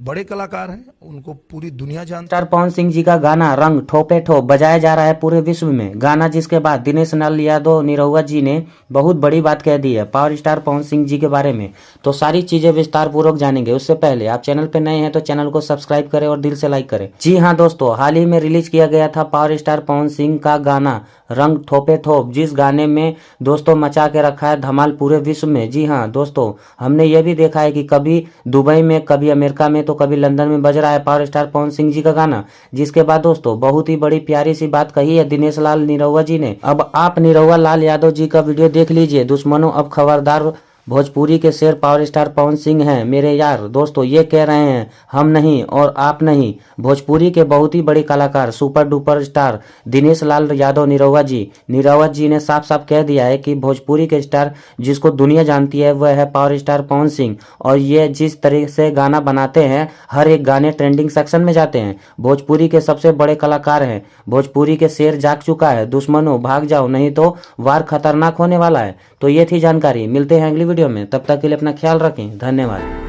बड़े कलाकार हैं, उनको पूरी दुनिया जानती स्टार पवन सिंह जी का गाना रंग ठोपे ठोप बजाया जा रहा है पूरे विश्व में। गाना जिसके बाद दिनेश लाल यादव निरहुआ जी ने बहुत बड़ी बात कह दी है पावर स्टार पवन सिंह जी के बारे में। तो सारी चीजें विस्तार पूर्वक जानेंगे। उससे पहले आप चैनल पे नए हैं तो चैनल को सब्सक्राइब करें और दिल से लाइक करें। जी हाँ दोस्तों, हाल ही में रिलीज किया गया था पावर स्टार पवन सिंह का गाना रंग ठोपे ठोप, जिस गाने में दोस्तों मचा के रखा है धमाल पूरे विश्व में। जी हाँ दोस्तों, हमने ये भी देखा है कि कभी दुबई में, कभी अमेरिका में, तो कभी लंदन में बज रहा है पावर स्टार पवन सिंह जी का गाना। जिसके बाद दोस्तों बहुत ही बड़ी प्यारी सी बात कही है दिनेश लाल निरहुआ जी ने। अब आप निरहुआ लाल यादव जी का वीडियो देख लीजिए। दुश्मनों अब खबरदार, भोजपुरी के शेर पावर स्टार पवन सिंह हैं मेरे यार। दोस्तों ये कह रहे हैं, हम नहीं और आप नहीं, भोजपुरी के बहुत ही बड़े कलाकार super duper star Dinesh Lal Yadav Nirahua जी ने साफ साफ कह दिया है कि भोजपुरी के स्टार जिसको दुनिया जानती है वह है पावर स्टार पवन सिंह। और ये जिस तरह से गाना बनाते हैं, हर एक गाने ट्रेंडिंग सेक्शन में जाते हैं। भोजपुरी के सबसे बड़े कलाकार हैं, भोजपुरी के शेर जाग चुका है। दुश्मनों भाग जाओ, नहीं तो वार खतरनाक होने वाला है। तो ये थी जानकारी। मिलते हैं अगली वीडियो में, तब तक के लिए अपना ख्याल रखें। धन्यवाद।